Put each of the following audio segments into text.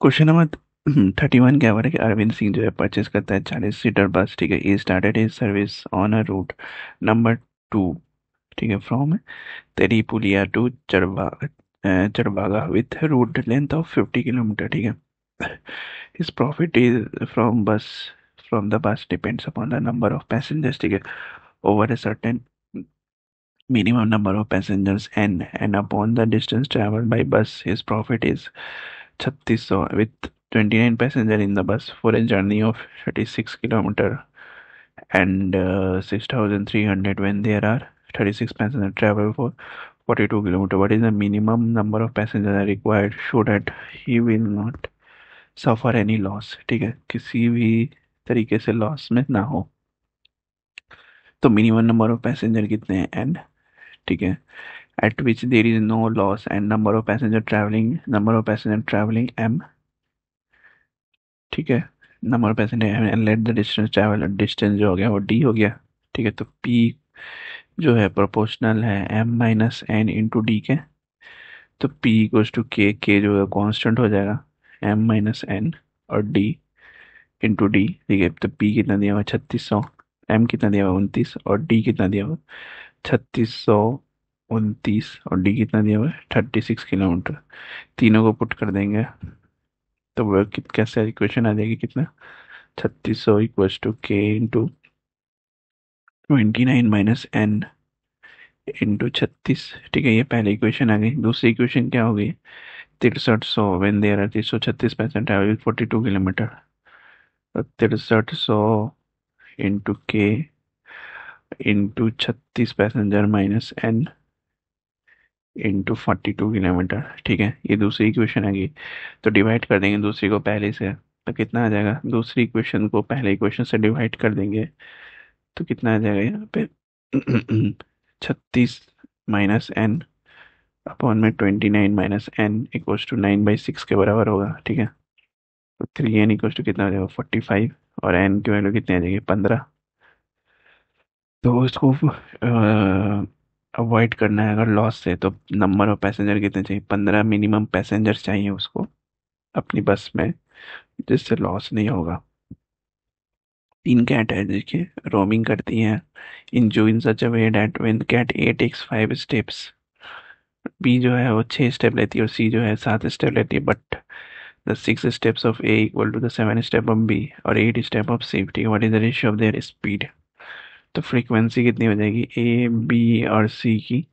Question number 31 क्या हो रहा है कि अरविंद सिंह जो है परचेस करता है 40 सीटर बस। ठीक है, he started his service on a route number 2। ठीक है, from Teripulia to Charbagh with route length of 50 kilometre. ठीक है, his profit is from the bus depends upon the number of passengers. ठीक है, over a certain minimum number of passengers and upon the distance traveled by bus, his profit is 3600 with 29 passenger in the bus for a journey of 36 kilometer and 6300 when there are 36 passenger travel for 42 kilometer. What is the minimum number of passengers are required so that he will not suffer any loss? ठीक है, किसी भी तरीके से loss में ना हो। तो मिनिमम नंबर ऑफ पैसेंजर कितने हैं? एन। ठीक है, at which there is no loss and number of passenger traveling m। ठीक है, number of passenger and let the distance travel, distance जो हो गया वो d हो गया। ठीक है, तो p जो है प्रोपोर्शनल है m minus n into d के। तो p इक्वल्स टू के जो है कांस्टेंट हो जाएगा m माइनस एन और d इंटू डी। ठीक है, तो p कितना दिया हुआ 3600, m कितना दिया हुआ 29 और d कितना दिया हुआ 3600 29 और डी कितना दिया हुआ है 36 किलोमीटर। तीनों को पुट कर देंगे तो वो कैसे इक्वेशन आ जाएगी? कितना? 3600 इक्वल्स टू के इंटू 29 माइनस एन इंटू 36। ठीक है, ये पहली इक्वेशन आ गई। दूसरी इक्वेशन क्या होगी? 6300 when there are 336 travel 42 kilometre. तो 6300 into k into 36 passenger minus n into 42 kilometre. ठीक है, ये दूसरी इक्वेशन आ गई। तो डिवाइड कर देंगे दूसरी को पहले से, तो कितना आ जाएगा? दूसरी इक्वेशन को पहले इक्वेशन से डिवाइड कर देंगे तो कितना आ जाएगा यहाँ पे 36 माइनस एन अपॉन में 29 माइनस एन इक्वल्स टू 9/6 के बराबर होगा। ठीक है, तो 3n इक्वल्स टू कितना हो जाएगा 45 और n की वैल्यू कितनी आ जाएगी 15। तो उसको अवॉइड करना है अगर लॉस से, तो नंबर ऑफ पैसेंजर कितने चाहिए? 15 मिनिमम पैसेंजर चाहिए उसको अपनी बस में, जिससे लॉस नहीं होगा। 3 कैट है, देखिए रोमिंग करती हैं in such a way that when cat A takes 5 steps, B जो है वो 6 स्टेप लेती है और सी जो है 7 स्टेप लेती है, but the 6 steps of A equal to the 7 step of B और 8 स्टेप ऑफ सी। ठीक है, what is the ratio of their speed? तो फ्रीक्वेंसी कितनी हो जाएगी ए बी और सी की?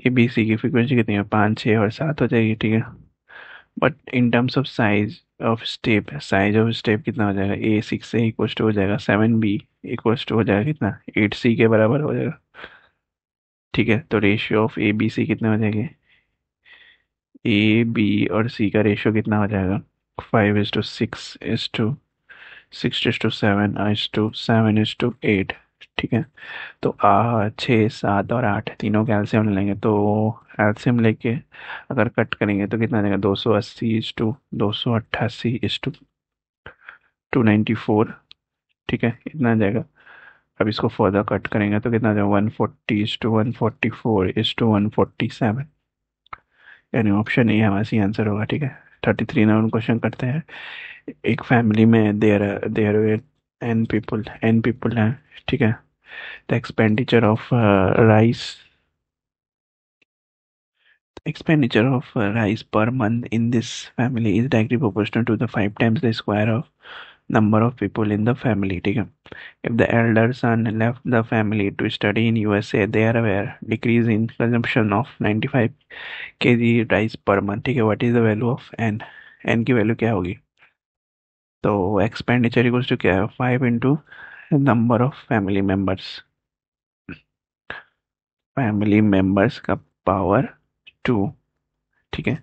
ए बी सी की फ्रीक्वेंसी कितनी है? 5 6 और 7 हो जाएगी। ठीक है, but in terms of size of step कितना हो जाएगा? ए 6 ए इक्वल टू हो जाएगा 7 बी इक्वल टू हो जाएगा कितना 8 सी के बराबर हो जाएगा। ठीक है, तो ratio of A B C कितने हो जाएंगे? ए बी और सी का रेशियो कितना हो जाएगा? 5:6:7:7:8। ठीक है, तो 6 7 और 8 तीनों का एलसीएम लेंगे तो एलसीएम लेके अगर कट करेंगे तो कितना आ जाएगा? 280:288:294। ठीक है, इतना आ जाएगा। अब इसको फर्दर कट करेंगे तो कितना आ जाएगा? 140:144:147, यानी ऑप्शन ए हमारा सी आंसर होगा। ठीक है, 33 नंबर क्वेश्चन करते हैं। एक फैमिली में देयर एन पीपल हैं। ठीक है, the expenditure of rice per month in this family is directly proportional to the 5 times the square of number of people in the family. ठीक है, if the elder son left the family to study in USA, there were decrease in consumption of 95 kg rice per month. ठीक है, what is the value of n की value क्या होगी? तो expenditure equals to क्या है? 5 into number of family members का power 2। ठीक है,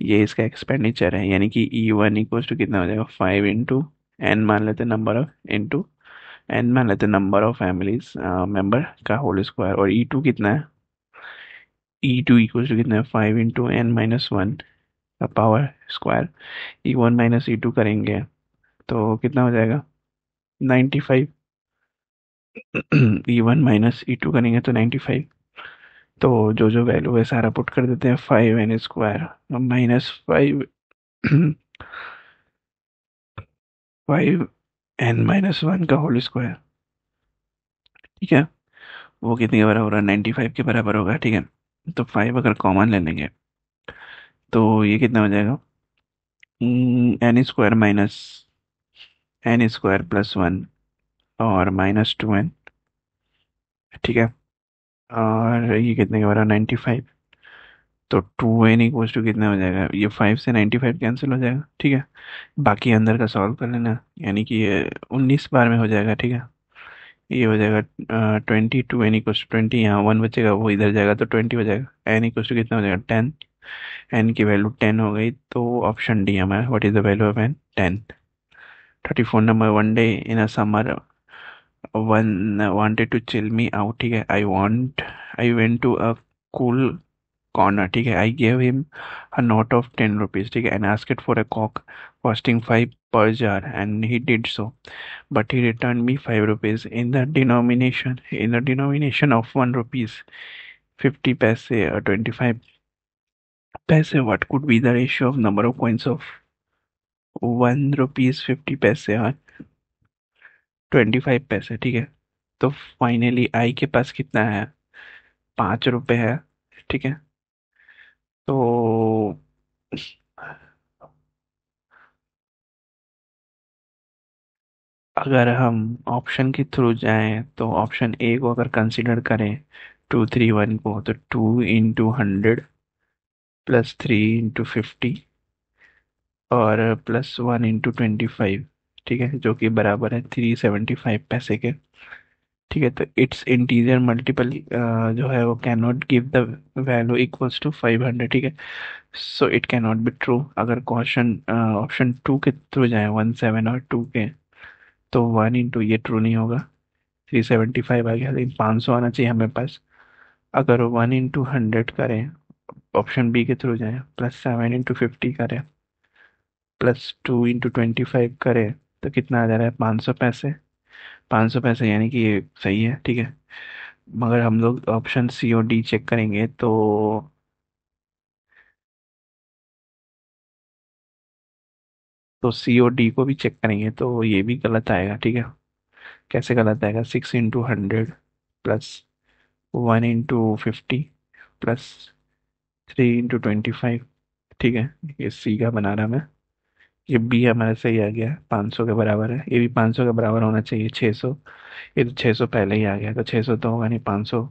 ये इसका एक्सपेंडिचर है, यानी कि E1 इक्वल्स टू कितना हो जाएगा? 5 इंटू एन मान लेते नंबर ऑफ फैमिलीज मेंबर का होल स्क्वायर, और E2 कितना है? E2 इक्वल्स टू कितना है? 5 इंटू एन माइनस वन का power square. E1 minus E2 करेंगे तो कितना हो जाएगा? 95। E1 माइनस E2 करेंगे तो 95। तो जो जो वैल्यू है सारा पुट कर देते हैं। 5n स्क्वायर माइनस 5 5n-1 का होल स्क्वायर। ठीक है, वो कितने के बराबर होगा? 95 के बराबर होगा। ठीक है, तो 5 अगर कॉमन ले लेंगे तो ये कितना हो जाएगा? N square minus n square plus 1 और -2n। ठीक है, और ये कितने के बराबर? 95। तो 2n इक्वल्स टू कितना हो जाएगा? ये 5 से 95 कैंसिल हो जाएगा। ठीक है, बाकी अंदर का सॉल्व कर लेना, यानी कि ये 19 बार में हो जाएगा। ठीक है, ये हो जाएगा 22। एन इक्वल्स टू 20, यहाँ 1 बचेगा, वो इधर जाएगा तो 20 हो जाएगा। एन इक्वल्स टू कितना हो जाएगा? 10। एन की वैल्यू 10 हो गई, तो ऑप्शन डी हमारा, what is the value of n? 10। 34 number, one day in a summer one wanted to chill me out. ठीक है, I went to a cool corner. ठीक है, I gave him a note of 10 rupees. ठीक है, and asked for a coke costing 5 per jar, and he did so, but he returned me 5 rupees in the denomination of 1 rupees 50 paise or 25 paise. What could be the ratio of number of coins of 1 rupees 50 paise or 25 पैसे? ठीक है, तो finally I के पास कितना है? 5 रुपए है। ठीक है, तो अगर हम ऑप्शन के थ्रू जाएं तो ऑप्शन ए को अगर कंसिडर करें, 231 को, तो 2 × 100 प्लस 3 × 50 और +1 × 25। ठीक है, जो कि बराबर है 375 पैसे के। ठीक है, तो इट्स इंटीजर मल्टीपल जो है वो can not give the value equals to 500। ठीक है, so it can not be true. अगर क्वेश्चन ऑप्शन टू के थ्रू जाए, 1 7 और 2 के, तो 1 × ये ट्रू नहीं होगा, 375 आ गया, लेकिन 500 आना चाहिए हमें पास। अगर 1 × 100 करें, ऑप्शन बी के थ्रू जाए, +7 × 50 करें, +2 × 25 करें, तो कितना आ जा रहा है? 500 पैसे। 500 पैसे, यानी कि ये सही है। ठीक है, मगर हम लोग ऑप्शन सी और डी चेक करेंगे तो सी और डी को भी चेक करेंगे तो ये भी गलत आएगा। ठीक है, कैसे गलत आएगा? 6 × 100 +1 × 50 +3 × 25। ठीक है, ये सी का बना रहा मैं। ये बी हमारा सही आ गया, 500 के बराबर है। ये भी 500 के बराबर होना चाहिए, 600। ये तो 600 पहले ही आ गया, तो 600 तो होगा नहीं, 500।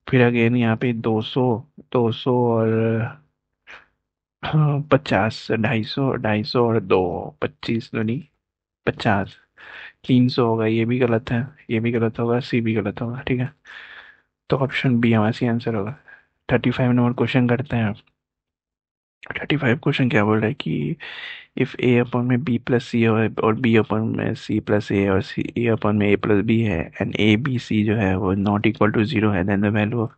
फिर अगेन यहाँ पे 200, 200 और 50, 250, 250 और 2, 25 तो नहीं, 50, 300 होगा। ये भी गलत है, ये भी गलत होगा, सी भी गलत होगा। ठीक है, तो ऑप्शन बी हमारा सी आंसर होगा। 35 नंबर क्वेश्चन करते हैं। 35 क्वेश्चन क्या बोल रहा है कि इफ ए अपॉन में बी प्लस सी और बी अपॉन में सी प्लस ए और सी ए अपॉन में ए प्लस बी है, एंड ए बी सी जो है वो नॉट इक्वल टू 0 है, then the value of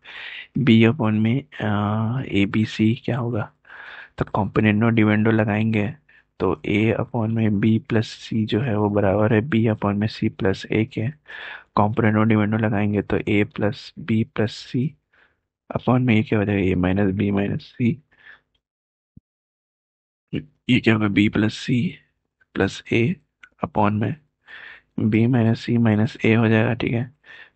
B upon में ए बी सी क्या होगा? तो कॉम्पोनेंट और डिविडेंडो लगाएंगे, तो ए अपॉन में बी प्लस सी जो है वो बराबर है बी अपॉन में सी प्लस ए के। कॉम्पोनेंट और डिविडेंडो लगाएंगे तो ए प्लस बी प्लस सी अपॉन में ये क्या हो जाएगा? ए माइनस बी माइनस सी। ये क्या होगा? बी प्लस सी प्लस ए अपॉन में बी माइनस सी माइनस ए हो जाएगा। ठीक है,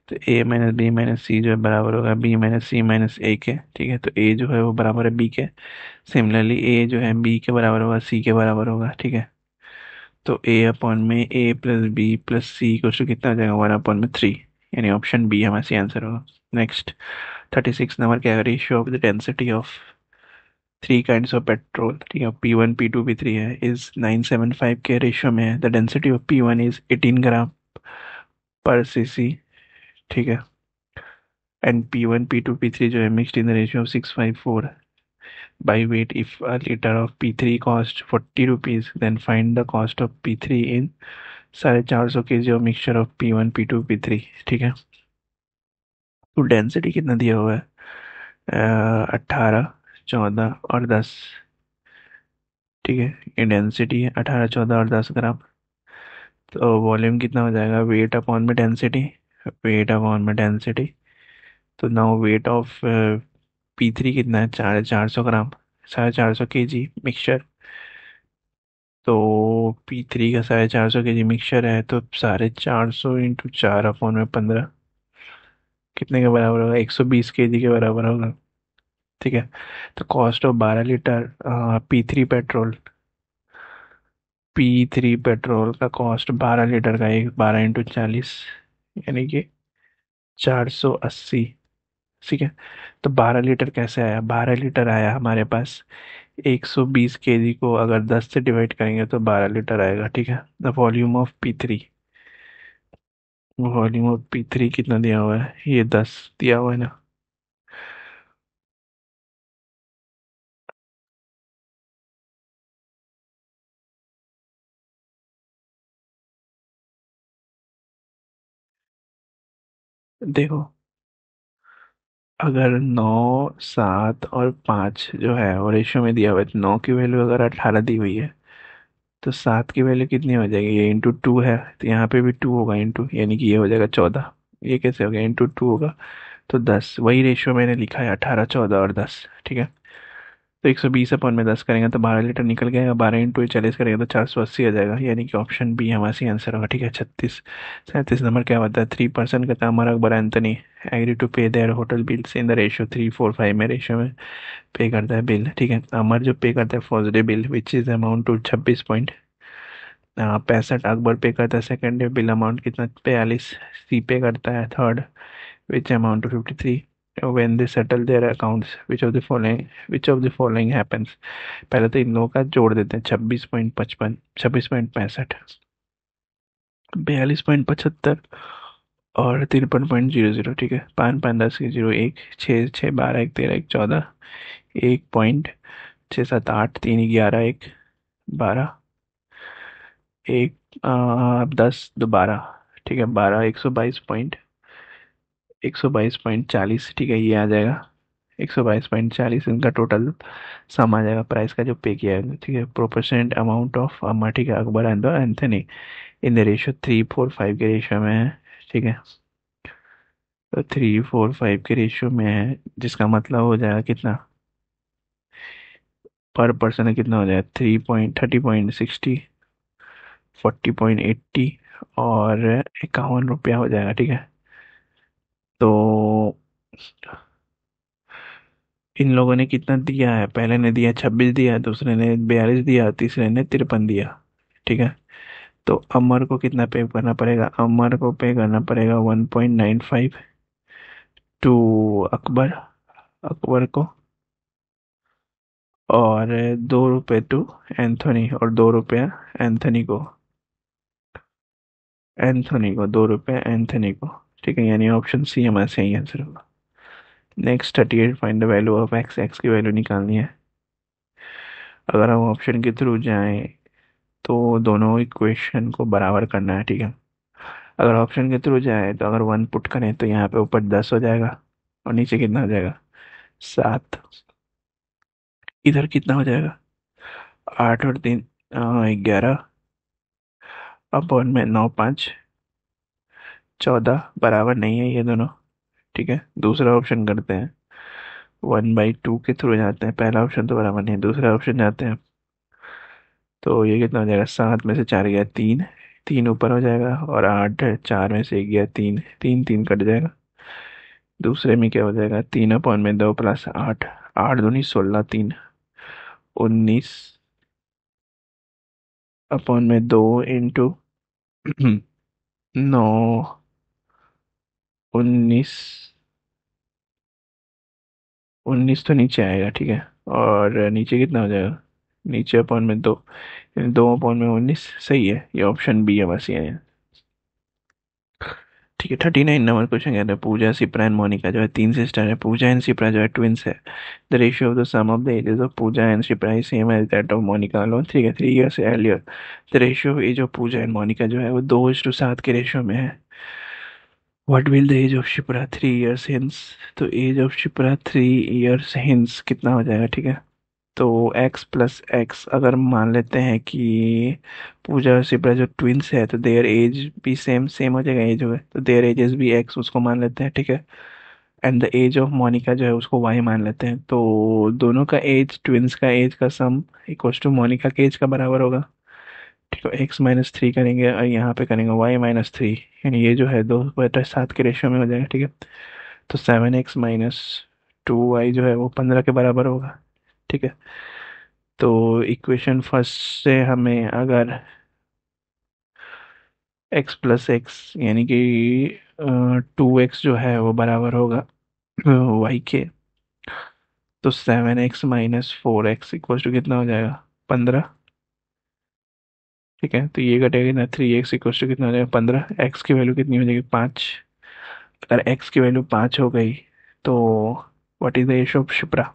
तो ए माइनस बी माइनस सी जो है बराबर होगा बी माइनस सी माइनस ए के। ठीक है, तो ए जो है वो बराबर है बी के। सिमिलरली ए जो है बी के बराबर होगा, सी के बराबर होगा। ठीक है, तो ए अपॉन में ए प्लस बी प्लस सी को कितना हो जाएगा? 1/3, यानी ऑप्शन बी हमारा सी आंसर होगा। नेक्स्ट, 36 नंबर क्या है? Ratio of the density of 3 kinds of petrol। ठीक है, P1 P2 P3 है, इज 975 के रेशियो में है। The density of P1 is 18 ग्राम पर सीसी। ठीक है, एंड P1 P2 P3 जो है mixed in the ratio of 654 by weight. If a litre of P3 cost 40 rupees, then find the cost of P3 in 450 KG of mixture of P1 P2 P3। ठीक है, तो density कितना दिया हुआ है? 18, 14 और 10। ठीक है, ये डेंसिटी है 18, 14 और 10 ग्राम। तो वॉल्यूम कितना हो जाएगा? वेट अपॉन में डेंसिटी, वेट अपॉन में डेंसिटी। तो नाउ वेट ऑफ P3 कितना है? 450 ग्राम, 450 केजी मिक्सचर। तो P3 का 450 kg मिक्सचर है, तो 450 इंटू 4/15 कितने के बराबर होगा? 120 kg के बराबर होगा। ठीक है। तो cost of 12 litre P3 petrol का कॉस्ट 12 लीटर का, एक 12 इंटू 40, यानी कि 480। ठीक है। तो 12 लीटर कैसे आया? 12 लीटर आया हमारे पास, 120 kg को अगर 10 से डिवाइड करेंगे तो 12 लीटर आएगा। ठीक है। द वॉल्यूम ऑफ P3 कितना दिया हुआ है? ये 10 दिया हुआ है ना। देखो, अगर 9, 7 और 5 जो है वो रेशियो में दिया हुआ है, तो 9 की वैल्यू अगर 18 दी हुई है, तो 7 की वैल्यू कितनी हो जाएगी? ये इंटू 2 है, तो यहाँ पे भी 2 होगा इंटू, यानी कि ये हो जाएगा 14। ये कैसे हो गया? इंटू 2 होगा तो 10। वही रेशियो मैंने लिखा है, 18, 14 और 10। ठीक है। तो 120/10 करेंगे तो 12 लीटर निकल गया, 12 इंटू 40 करेंगे तो 480 आ जाएगा, यानी कि ऑप्शन बी हमारा सही आंसर होगा। ठीक है। 37 नंबर क्या होता है? 3% का Amar Akbar Anthony agree to pay their hotel bills in the ratio 3:4:5 में, रेशियो में पे करता है बिल। ठीक है। अमर जो पे करता है first day bill which is amount to 26.65, Akbar pay करता है सेकंड डे बिल अमाउंट कितना? 42। सी पे करता है third which amount to 53। When they settle their accounts which of the following happens. पहले तो इन लोगों का जोड़ देते हैं, 26.55, 26.65, 42.75 और 53.00। ठीक है। 5, 5, 10 की 0, 1, 6, 6, 12, 1, 13, 1, 14, 1.6, 7, 8, 3, 11, 1, 12, 10, 2, 12। ठीक है। 122.40। ठीक है, ये आ जाएगा 122.40, इनका टोटल सम आ जाएगा प्राइस का जो पे किया है। ठीक है। प्रोपोर्शनेट अमाउंट ऑफ अमर, ठीक है, Akbar and Anthony in the ratio 3:4:5 के रेशियो में है। ठीक है। तो 3:4:5 के रेशियो में है, जिसका मतलब हो जाएगा कितना? पर पर्सन कितना हो जाएगा? 30.60, 40.80 और 51 रुपया हो जाएगा। ठीक है। तो इन लोगों ने कितना दिया है? पहले ने दिया 26 दिया, दूसरे ने 42 दिया, तीसरे ने 53 दिया। ठीक है। तो अमर को कितना पे करना पड़ेगा? अमर को पे करना पड़ेगा 1.95 टू अकबर, अकबर को, और 2 रुपये टू एंथोनी, और 2 रुपया एंथोनी को, 2 रुपये एंथोनी को। ठीक है, यानी ऑप्शन सी हमारा सही आंसर होगा। Next 38, find the value of x. X की वैल्यू निकालनी है। अगर हम ऑप्शन के थ्रू जाएं तो दोनों इक्वेशन को बराबर करना है। ठीक है। अगर ऑप्शन के थ्रू जाए तो अगर 1 पुट करें तो यहाँ पे ऊपर 10 हो जाएगा, और नीचे कितना हो जाएगा? 7। इधर कितना हो जाएगा? 8 और 3, 11, अपॉन में 9, 5, 14, बराबर नहीं है ये दोनों। ठीक है। दूसरा ऑप्शन करते हैं, 1/2 के थ्रू जाते हैं। पहला ऑप्शन तो बराबर नहीं है, दूसरा ऑप्शन जाते हैं। तो ये कितना हो जाएगा? 7 में से 4 गया 3, 3 ऊपर हो जाएगा, और 8, 4 में से 1 गया 3, 3 3 कट जाएगा। दूसरे में क्या हो जाएगा? 3/2 प्लस 8, 8 दूनी 16, 3 19 अपॉन में 2 इंटू 9, 19, 19 तो नीचे आएगा। ठीक है। और नीचे कितना हो जाएगा? नीचे अपॉन में 2, 2/19। सही है, ये ऑप्शन बी है, बस ये है। ठीक है। 39 नंबर क्वेश्चन कहते हैं, पूजा, सिप्रा एंड मोनिका जो है 3 सिस्टर है। पूजा एंड सिप्रा जो है ट्विंस है। The ratio of the sum of the ages of Pooja and Sipra is same as that of Monika alone. ठीक है। 3 years earlier the ratio of age of Pooja and Monika जो है वो 2:7 के रेशियो में है। What will the age of Shipra 3 years hence. तो age of Shipra 3 years hence कितना हो जाएगा? ठीक है। तो x प्लस एक्स अगर मान लेते हैं कि पूजा और शिप्रा जो ट्विंस है, तो देयर एज भी सेम सेम हो जाएगा, एज हो गए तो देयर एजेस भी x उसको मान लेते हैं। ठीक है। And the age of Monika जो है उसको y मान लेते हैं। तो दोनों का एज, ट्विंस का एज का सम इक्वल्स टू मोनिका के एज का बराबर होगा। ठीक है, x-3 करेंगे और यहाँ पे करेंगे y-3, यानी ये जो है 2/7 के रेशियो में हो जाएगा। ठीक है, तो 7x-2y जो है वो 15 के बराबर होगा। ठीक है, तो इक्वेशन फर्स्ट से हमें अगर x+x यानी कि 2x जो है वो बराबर होगा y के, तो 7x-4x इक्वल टू कितना हो जाएगा, 15। ठीक है, तो ये घटेगा ना, 3x इक्वल टू कितना हो जाएगा, 15। x की वैल्यू कितनी हो जाएगी, 5। अगर x की वैल्यू 5 हो गई तो what is the age of Shipra,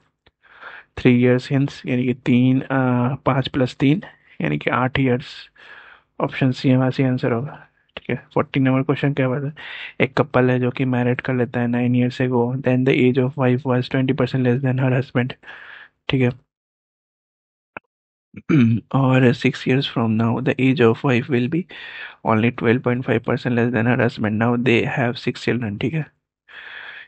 3 years hence, यानी कि 5 + 3 यानी कि 8 years। ऑप्शन सी हमारा सी आंसर होगा। ठीक है, 14 नंबर क्वेश्चन क्या बात है। एक कपल है जो कि मैरिड कर लेता है 9 years ago, then the age of wife was 20% less than her husband. ठीक है, और 6 years from now the age of wife will be only 12.5% less than her husband. Now they have 6 children। ठीक है,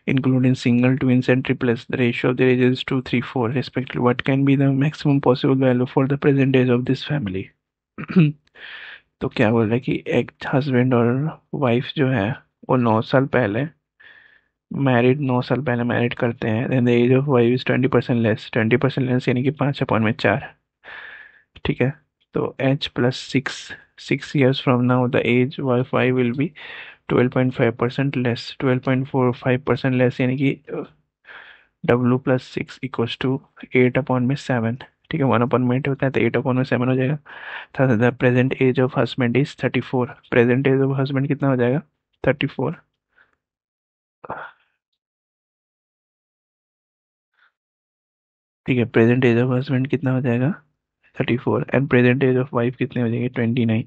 including single, twins, and triplets. The ratio of their ages is 2, 3, 4, respectively. What can be the maximum possible value for the present age of this family? तो क्या बोल रहा है कि एक husband और वाइफ जो है वो 9 साल पहले मैरिड, 9 साल पहले मैरिड करते हैं, then the age of wife is 20% less, 20% less यानी कि 5/4। ठीक है, तो h+6, 6 years from now the age wife wife will be 12.5% less, 12.45% less, यानी कि w+6 इक्वल्स टू 8/7। ठीक है, 1/8 होता है तो 8/7 हो जाएगा। था the present age of husband is 34। Present age of husband कितना हो जाएगा, 34। ठीक है, प्रेजेंट एज ऑफ हस्बैंड कितना हो जाएगा, 34, and present age of wife कितनी हो जाएगी, 29।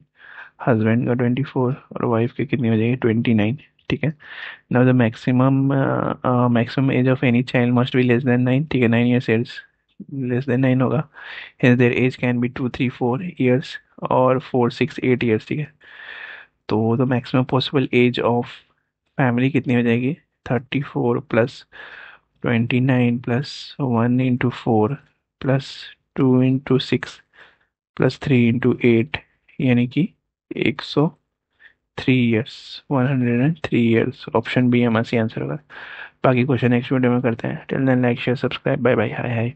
हस्बैंड का 24 और वाइफ की कितनी हो जाएगी, 29। ठीक है, now the maximum age of any child must be less than 9। ठीक है, 9 years एज लेस देन 9 होगा। hence their age can be 2, 3, 4 years और 4, 6, 8 years। ठीक है, तो the maximum possible age of family कितनी हो जाएगी, 34 प्लस 29 प्लस 1 × 4 प्लस 2 × 6 प्लस 3 × 8, यानी कि 103 years, 103 years। ऑप्शन बी हमारा सी आंसर होगा। बाकी क्वेश्चन नेक्स्ट वीडियो में करते हैं। Till then like share subscribe, bye bye, hi हाय।